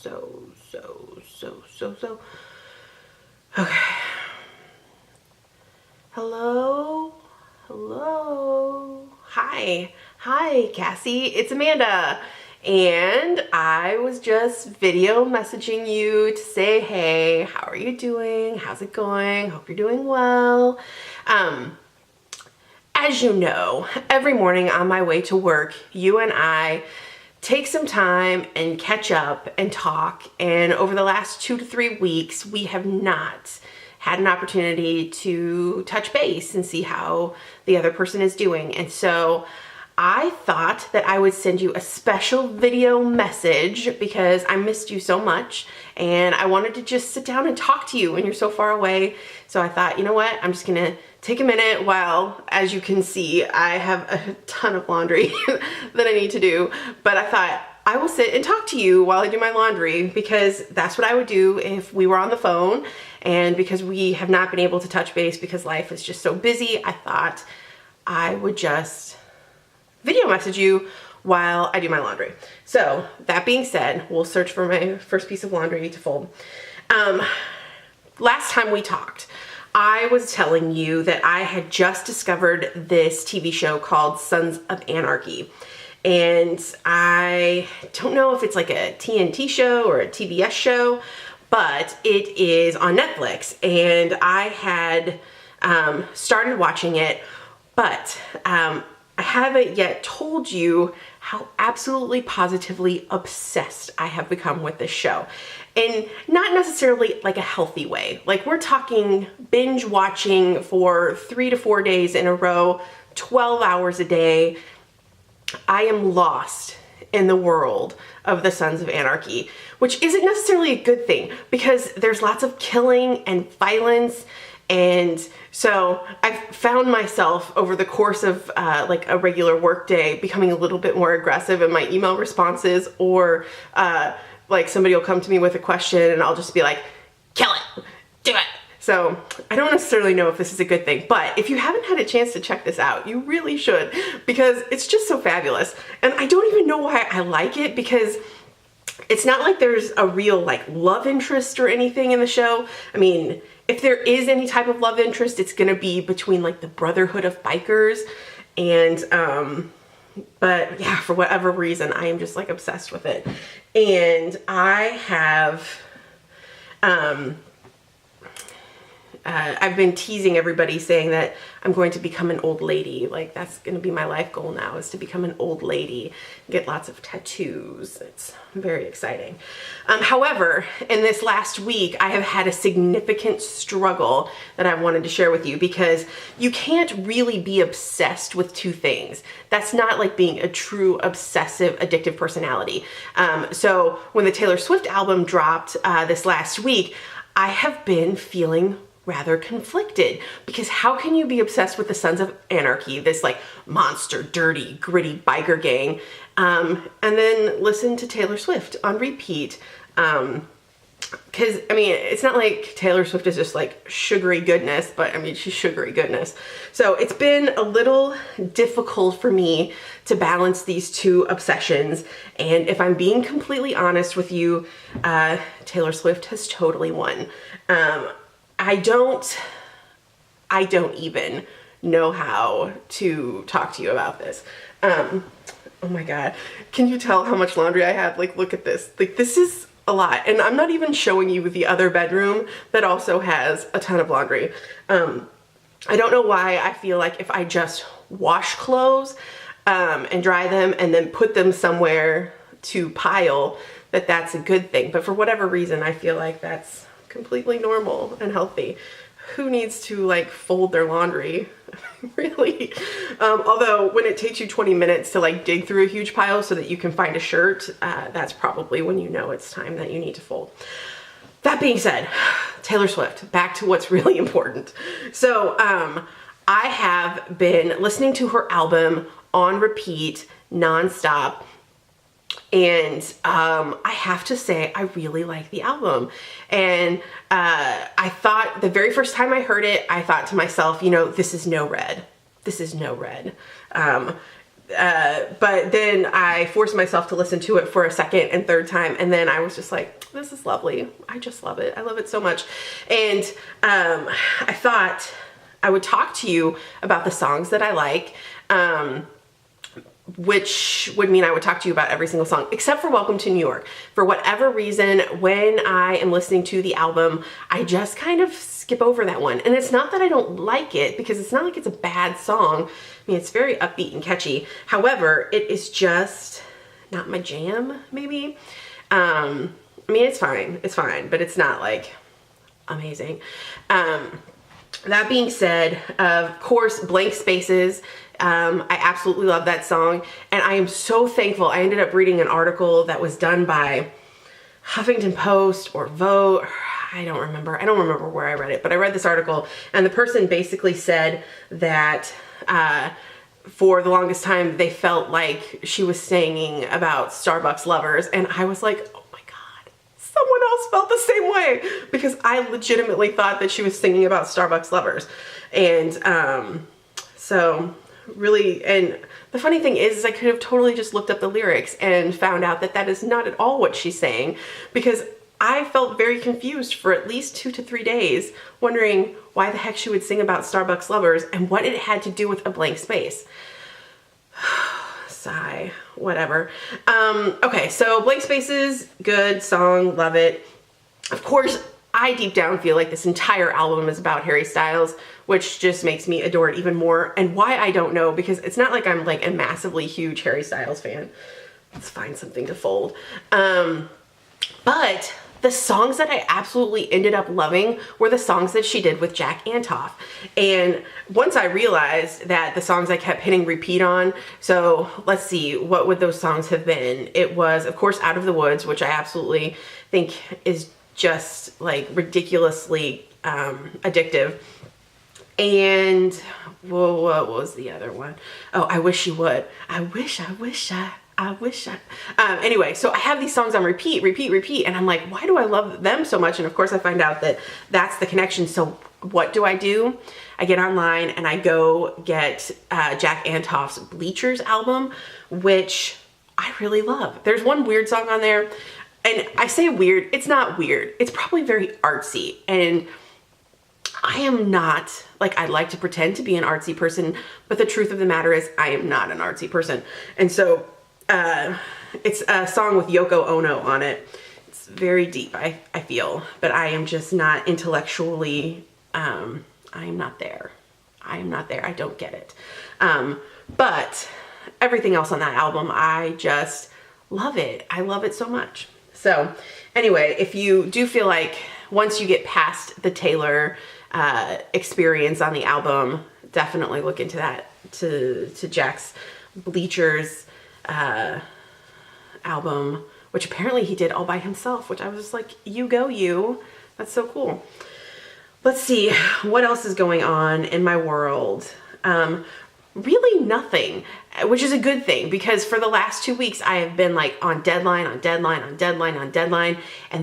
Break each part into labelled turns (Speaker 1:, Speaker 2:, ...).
Speaker 1: so. Okay. Hello? Hello? Hi, Cassie, it's Amanda. And I was just video messaging you to say, hey, how are you doing? How's it going? Hope you're doing well. As you know, every morning on my way to work, you and I take some time and catch up and talk. And over the last 2 to 3 weeks, we have not had an opportunity to touch base and see how the other person is doing. And so I thought that I would send you a special video message because I missed you so much and I wanted to just sit down and talk to you when you're so far away. So I thought, you know what, I'm just gonna take a minute while, as you can see, I have a ton of laundry that I need to do, but I thought I will sit and talk to you while I do my laundry because that's what I would do if we were on the phone, and because we have not been able to touch base because life is just so busy, I thought I would just video message you while I do my laundry. So that being said, we'll search for my first piece of laundry to fold. Last time we talked, I was telling you that I had just discovered this TV show called Sons of Anarchy. And I don't know if it's like a TNT show or a TBS show, but it is on Netflix. And I had started watching it, but I haven't yet told you how absolutely positively obsessed I have become with this show. And not necessarily like a healthy way. Like, we're talking binge watching for 3 to 4 days in a row, 12 hours a day. I am lost in the world of the Sons of Anarchy, which isn't necessarily a good thing because there's lots of killing and violence. And so I've found myself over the course of like a regular work day becoming a little bit more aggressive in my email responses, or like somebody will come to me with a question and I'll just be like, kill it, do it. So I don't necessarily know if this is a good thing, but if you haven't had a chance to check this out, you really should, because it's just so fabulous. And I don't even know why I like it, because it's not like there's a real like love interest or anything in the show. I mean, if there is any type of love interest, it's gonna be between like the Brotherhood of Bikers and but yeah, for whatever reason, I am just like obsessed with it. And I have I've been teasing everybody saying that I'm going to become an old lady. Like, that's going to be my life goal now, is to become an old lady, get lots of tattoos. It's very exciting. However, in this last week, I have had a significant struggle that I wanted to share with you, because you can't really be obsessed with two things. That's not like being a true obsessive addictive personality. So when the Taylor Swift album dropped this last week, I have been feeling rather conflicted, because how can you be obsessed with the Sons of Anarchy, this like monster, dirty, gritty biker gang, and then listen to Taylor Swift on repeat? Because I mean, it's not like Taylor Swift is just like sugary goodness, but I mean, she's sugary goodness. So it's been a little difficult for me to balance these two obsessions. And if I'm being completely honest with you, Taylor Swift has totally won. I don't even know how to talk to you about this. Oh my God, can you tell how much laundry I have? Like, look at this. Like, this is a lot. And I'm not even showing you the other bedroom that also has a ton of laundry. I don't know why I feel like if I just wash clothes and dry them and then put them somewhere to pile, that that's a good thing. But for whatever reason, I feel like that's completely normal and healthy. Who needs to like fold their laundry? Really? Although when it takes you 20 minutes to like dig through a huge pile so that you can find a shirt, that's probably when you know it's time that you need to fold. That being said, Taylor Swift, back to what's really important. So I have been listening to her album on repeat nonstop. And I have to say, I really like the album. And I thought, the very first time I heard it, I thought to myself, you know, this is no Red. This is no Red. but then I forced myself to listen to it for a second and third time, and then I was just like, this is lovely. I just love it. I love it so much. And I thought I would talk to you about the songs that I like, which would mean I would talk to you about every single song except for Welcome to New York. For whatever reason, when I am listening to the album, I just kind of skip over that one. And it's not that I don't like it, because it's not like it's a bad song. I mean, it's very upbeat and catchy. However, it is just not my jam, maybe. I mean, it's fine, but it's not like amazing. That being said, of course, Blank Spaces, I absolutely love that song, and I am so thankful. I ended up reading an article that was done by Huffington Post or Vogue. I don't remember where I read it, but I read this article, and the person basically said that for the longest time they felt like she was singing about Starbucks lovers, and I was like, oh my God, someone else felt the same way, because I legitimately thought that she was singing about Starbucks lovers. And so really, and the funny thing is I could have totally just looked up the lyrics and found out that that is not at all what she's saying, because I felt very confused for at least 2 to 3 days, wondering why the heck she would sing about Starbucks lovers and what it had to do with a blank space. Sigh, whatever. Okay, so Blank Spaces, good song, love it. Of course, I deep down feel like this entire album is about Harry Styles, which just makes me adore it even more. And why, I don't know, because it's not like I'm like a massively huge Harry Styles fan. Let's find something to fold. But the songs that I absolutely ended up loving were the songs that she did with Jack Antoff. And once I realized that the songs I kept hitting repeat on, so let's see, what would those songs have been? It was, of course, Out of the Woods, which I absolutely think is just like ridiculously addictive. And what was the other one? Oh, I Wish You Would. I wish I. Anyway, so I have these songs on repeat, and I'm like, why do I love them so much? And of course I find out that that's the connection. So what do? I get online and I go get Jack Antoff's Bleachers album, which I really love. There's one weird song on there, and I say weird, it's not weird. It's probably very artsy, and I am not, like, I'd like to pretend to be an artsy person, but the truth of the matter is I am not an artsy person. And so it's a song with Yoko Ono on it. It's very deep, I feel, but I am just not intellectually, I am not there. I don't get it. But everything else on that album, I just love it. I love it so much. So anyway, if you do feel like once you get past the Taylor experience on the album, definitely look into that, to Jack's Bleachers album, which apparently he did all by himself, which I was just like, you go you. That's so cool. Let's see, what else is going on in my world? Really nothing, which is a good thing, because for the last 2 weeks I have been like on deadline, and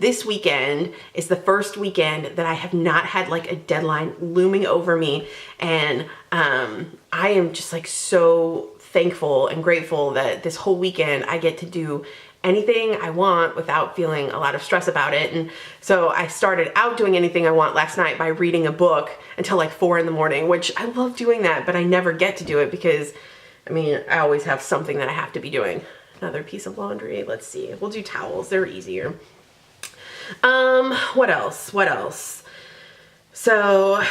Speaker 1: this weekend is the first weekend that I have not had like a deadline looming over me, and I am just like so thankful and grateful that this whole weekend I get to do anything I want without feeling a lot of stress about it. And so I started out doing anything I want last night by reading a book until like 4 in the morning, which I love doing that, but I never get to do it because, I mean, I always have something that I have to be doing. Another piece of laundry. Let's see. We'll do towels. They're easier. What else? So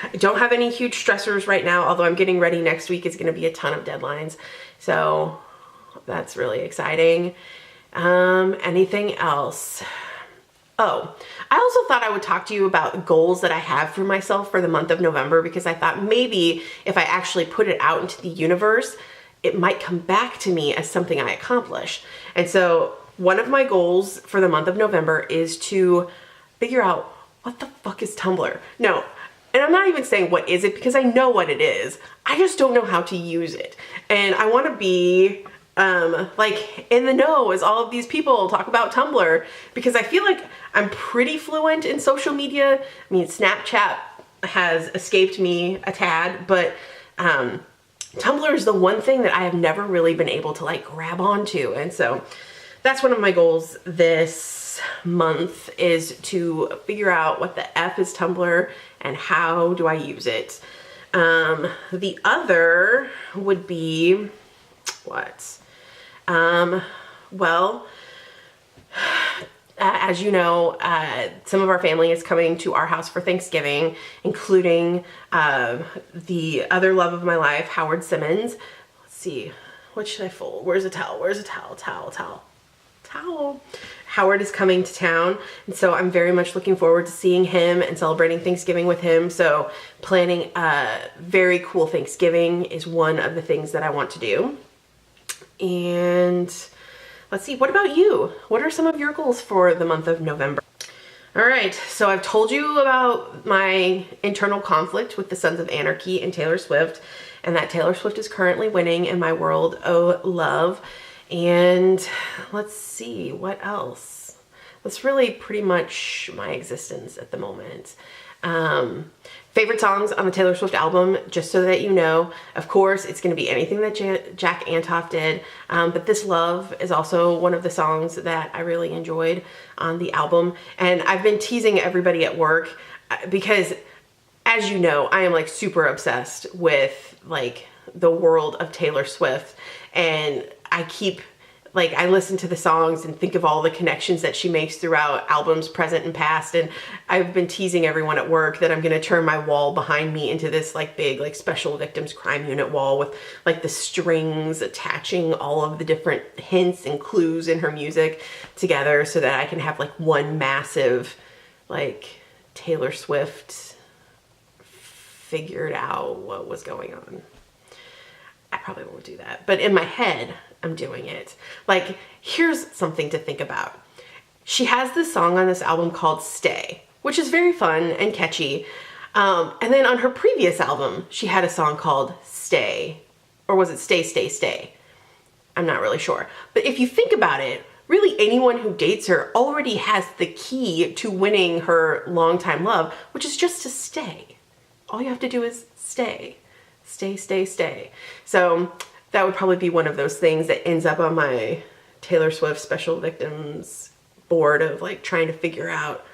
Speaker 1: I don't have any huge stressors right now, although I'm getting ready. Next week is going to be a ton of deadlines. So that's really exciting. Anything else? Oh, I also thought I would talk to you about goals that I have for myself for the month of November, because I thought maybe if I actually put it out into the universe, it might come back to me as something I accomplish. And so one of my goals for the month of November is to figure out what the fuck is Tumblr. No, and I'm not even saying what is it, because I know what it is. I just don't know how to use it. And I want to be like in the know as all of these people talk about Tumblr, because I feel like I'm pretty fluent in social media. I mean, Snapchat has escaped me a tad, but Tumblr is the one thing that I have never really been able to like grab onto. And so that's one of my goals this month, is to figure out what the F is Tumblr and how do I use it. The other would be what? Well, as you know, some of our family is coming to our house for Thanksgiving, including the other love of my life, Howard Simmons. Let's see, what should I fold? Where's a towel? Where's a towel? Towel. Howard is coming to town, and so I'm very much looking forward to seeing him and celebrating Thanksgiving with him. So planning a very cool Thanksgiving is one of the things that I want to do. And let's see, what about you? What are some of your goals for the month of November? All right, so I've told you about my internal conflict with the Sons of Anarchy and Taylor Swift, and that Taylor Swift is currently winning in my world, oh love. And let's see, what else? That's really pretty much my existence at the moment. Favorite songs on the Taylor Swift album, just so that you know, of course, it's going to be anything that Jack Antoff did. But This Love is also one of the songs that I really enjoyed on the album. And I've been teasing everybody at work because, as you know, I am like super obsessed with like the world of Taylor Swift. And I listen to the songs and think of all the connections that she makes throughout albums present and past. And I've been teasing everyone at work that I'm going to turn my wall behind me into this like big like special victims crime unit wall with like the strings attaching all of the different hints and clues in her music together, so that I can have like one massive like Taylor Swift figured out what was going on. I probably won't do that, but in my head, I'm doing it. Like, here's something to think about. She has this song on this album called Stay, which is very fun and catchy. And then on her previous album, she had a song called Stay, or was it Stay, Stay, Stay? I'm not really sure. But if you think about it, really anyone who dates her already has the key to winning her longtime love, which is just to stay. All you have to do is stay. Stay, stay, stay. So that would probably be one of those things that ends up on my Taylor Swift special victims board of like trying to figure out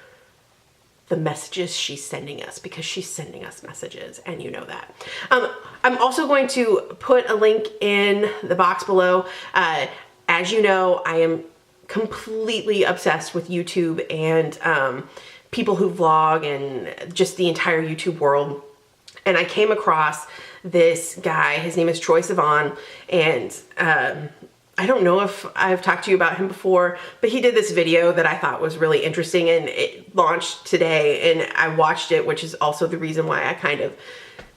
Speaker 1: the messages she's sending us, because she's sending us messages, and you know that. I'm also going to put a link in the box below. As you know, I am completely obsessed with YouTube and people who vlog and just the entire YouTube world. And I came across this guy, his name is Troye Sivan, and I don't know if I've talked to you about him before, but he did this video that I thought was really interesting, and it launched today, and I watched it, which is also the reason why I kind of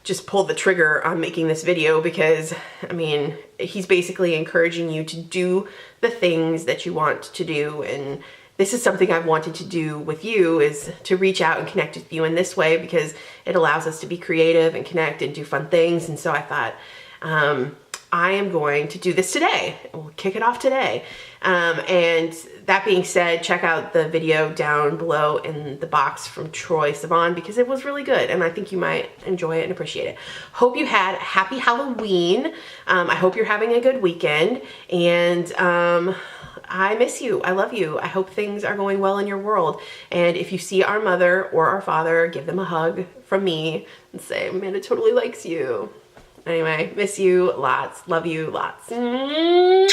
Speaker 1: just pulled the trigger on making this video, because, I mean, he's basically encouraging you to do the things that you want to do, and this is something I've wanted to do with you, is to reach out and connect with you in this way, because it allows us to be creative and connect and do fun things. And so I thought, I am going to do this today. We'll kick it off today. And that being said, check out the video down below in the box from Troye Sivan, because it was really good and I think you might enjoy it and appreciate it. Hope you had a happy Halloween. I hope you're having a good weekend, and I miss you. I love you. I hope things are going well in your world. And if you see our mother or our father, give them a hug from me and say, Amanda totally likes you. Anyway, miss you lots. Love you lots. Mwah!